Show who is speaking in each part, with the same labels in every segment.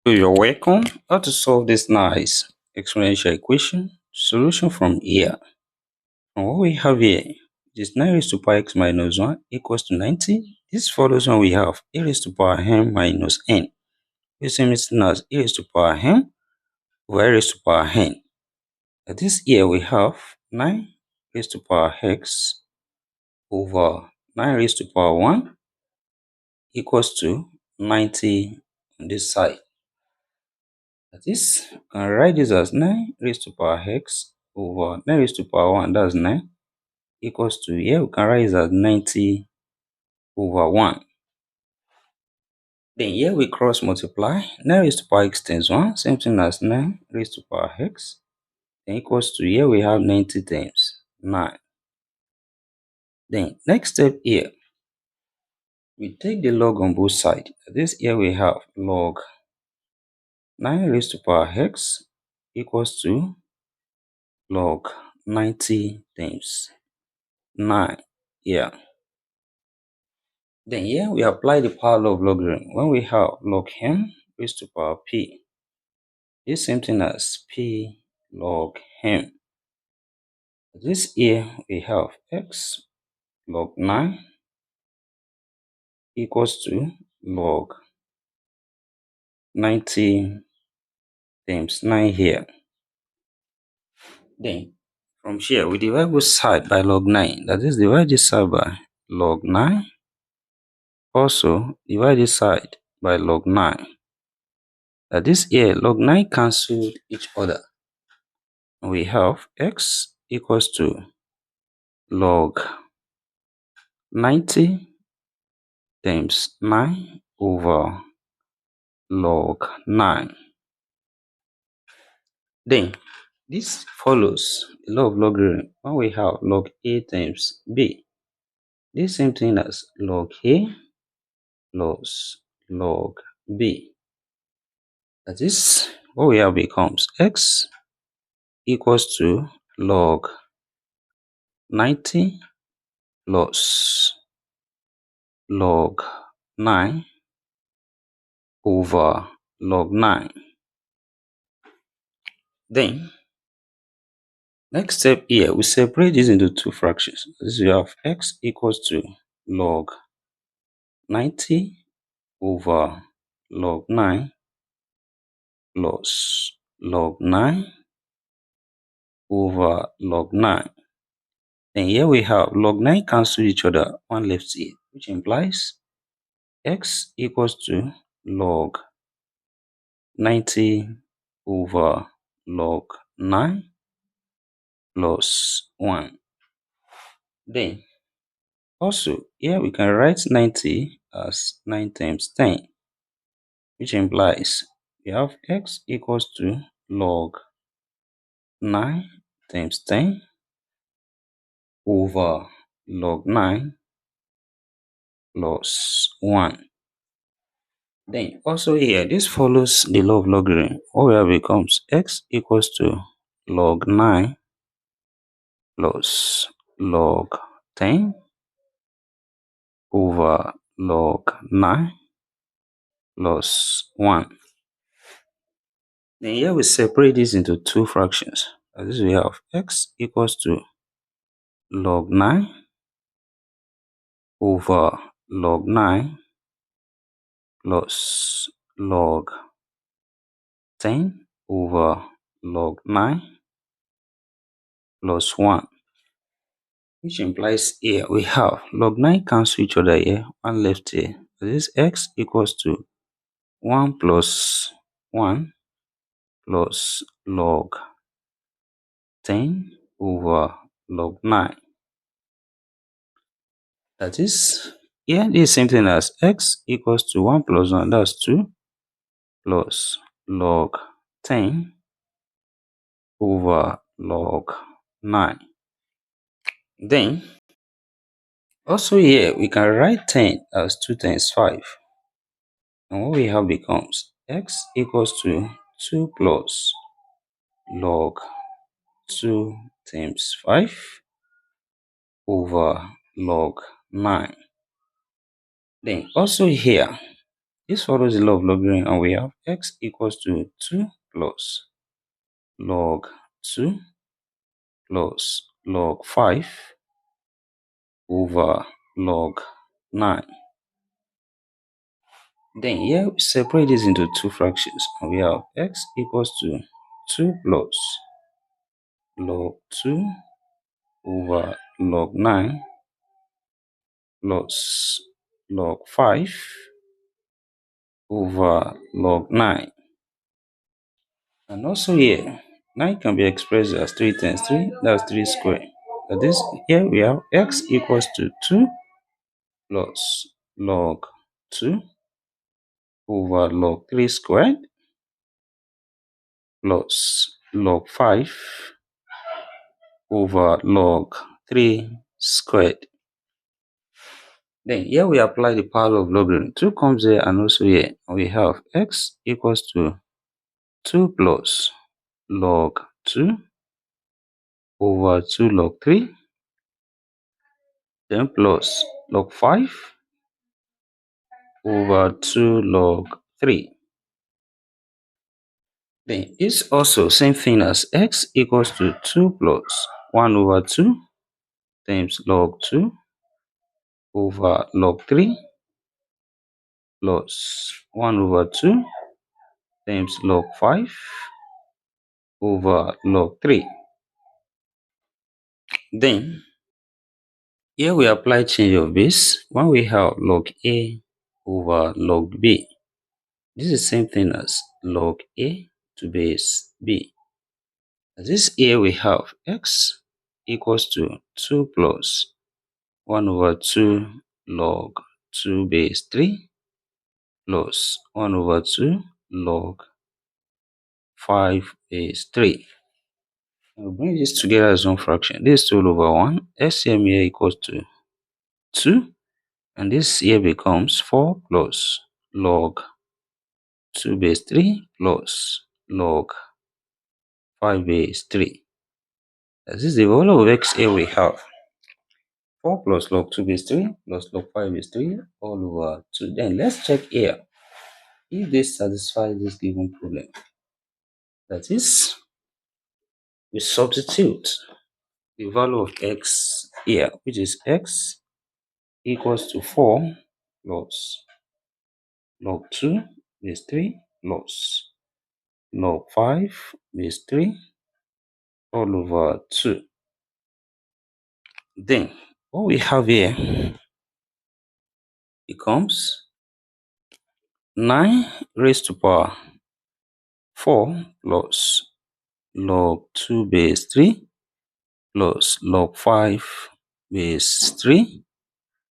Speaker 1: So you're welcome. How to solve this nice exponential equation? Solution from here. And what we have here is 9 raised to power x minus 1 equals to 90. This follows when we have a raised to power m minus n. This is known as a raised to power m over a raised to power n. At this here we have 9 raised to power x over 9 raised to power 1 equals to 90 on this side. That is, you can write this as 9 raised to power x over 9 raised to power 1, that's 9, equals to, here we can write this as 90 over 1. Then here we cross multiply, 9 raised to power x times 1, same thing as 9 raised to power x, then equals to, here we have 90 times 9. Then next step here, we take the log on both sides. This here we have log 9 raised to power x equals to log 90 times 9 here. Then here we apply the power law of logarithm. When we have log m raised to power p, this same thing as p log m. This here we have x log 9 equals to log 90 times 9 here. Then from here we divide both side by log 9. That is, divide this side by log 9. Also divide this side by log 9. That this here log 9 cancel each other. We have x equals to log 90 times 9 over log 9. Then this follows the law of logarithm when we have log a times b. This same thing as log a plus log b. That is, what we have becomes x equals to log 90 plus log 9 over log 9. Then next step here, we separate this into two fractions. This we have x equals to log 90 over log 9 plus log 9 over log 9. Then here we have log 9 cancel each other, one left here, which implies x equals to log 90 over log 9 plus 1. Then also here we can write 90 as 9 times 10, which implies we have x equals to log 9 times 10 over log 9 plus 1. Then also here, this follows the law of logarithm. What we have becomes x equals to log 9 plus log 10 over log 9 plus 1. Then here we separate this into two fractions. As this we have x equals to log 9 over log 9 plus log 10 over log 9 plus 1. Which implies here we have log 9 cancel each other here, one left here. So this x equals to 1 plus 1 plus log 10 over log 9. That is, here this is same thing as x equals to 1 plus 1, that's 2, plus log 10 over log 9. Then also here we can write 10 as 2 times 5. And what we have becomes x equals to 2 plus log 2 times 5 over log 9. Then also here, This follows the law of logarithm, and we have x equals to 2 plus log 2 plus log 5 over log 9. Then here we separate this into two fractions, and we have x equals to 2 plus log 2 over log 9 plus log 5 over log 9. And also here, 9 can be expressed as 3 times 3, that's 3 squared. That is, here we have x equals to 2 plus log 2 over log 3 squared plus log 5 over log 3 squared. Then here we apply the power of logarithm. 2 comes here and also here. We have x equals to 2 plus log 2 over 2 log 3, then plus log 5 over 2 log 3. Then it's also same thing as x equals to 2 plus 1 over 2 times log 2 over log 3 plus 1 over 2 times log 5 over log 3. Then here we apply change of base when we have log a over log b. This is the same thing as log a to base b. This here we have x equals to 2 plus 1 over 2 log 2 base 3 plus 1 over 2 log 5 base 3. We'll bring this together as one fraction. This is 2 over 1. SCM here equals to 2. And this here becomes 4 plus log 2 base 3 plus log 5 base 3. This is the value of x here we have. 4 plus log 2 base 3 plus log 5 base 3 all over 2. Then let's check here if this satisfies this given problem. That is, we substitute the value of x here, which is x equals to 4 plus log 2 base 3 plus log 5 base 3 all over 2. Then what we have here becomes 9 raised to power 4 plus log 2 base 3 plus log 5 base 3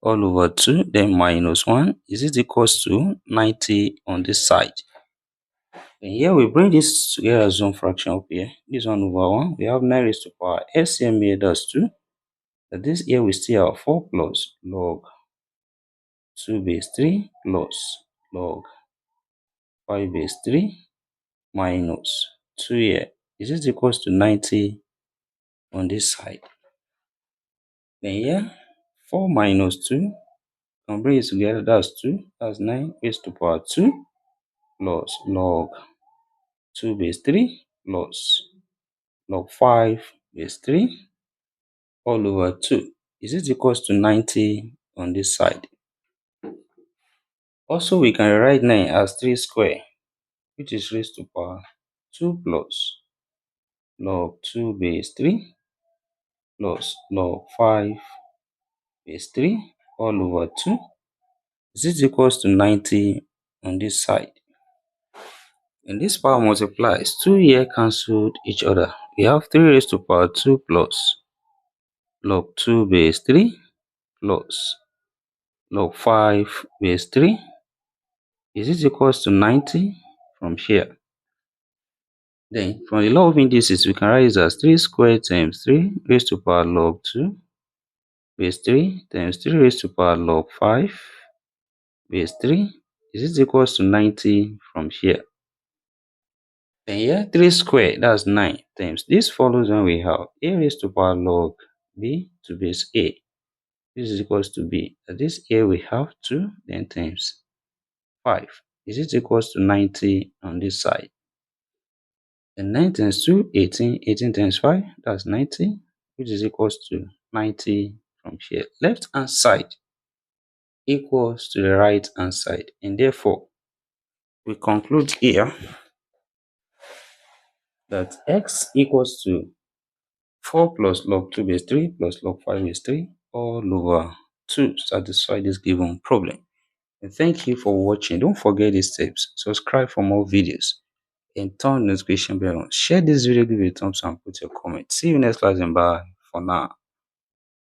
Speaker 1: all over 2, then minus 1 is it equals to 90 on this side. And here we bring this together as one fraction up here. This 1 over 1, we have 9 raised to power SCM here, that's 2. That this here we still have 4 plus log 2 base 3 plus log 5 base 3 minus 2 here. Is it equals to 90 on this side? Then here, 4 minus 2, can bring it together, that's 2. That's 9 raised to power 2 plus log 2 base 3 plus log 5 base 3 all over 2. Is it equals to 90 on this side? Also, we can write 9 as 3 square, which is raised to power 2 plus log 2 base 3 plus log 5 base 3 all over 2. Is it equals to 90 on this side? And this power multiplies. 2 here cancelled each other. We have 3 raised to power 2 plus log 2 base 3 plus log 5 base 3. Is it equals to 90 from here? Then from the law of indices, we can write it as 3 squared times 3 raised to power log 2 base 3 times 3 raised to power log 5 base 3. Is it equals to 90 from here? Then here 3 squared, that's 9 times. This follows when we have a raised to power log b to base a. This is equals to b. At this a we have 2, then times 5. Is it equals to 90 on this side? And 9 times 2, 18. 18 times 5, that's 90, which is equals to 90 from here. Left hand side equals to the right hand side. And therefore, we conclude here that x equals to 4 plus log 2 base 3 plus log 5 base 3 all over 2 satisfy this given problem. And thank you for watching. Don't forget these tips. Subscribe for more videos and turn the notification bell on. Share this video, give it a thumbs up, and put your comment. See you next class and bye for now.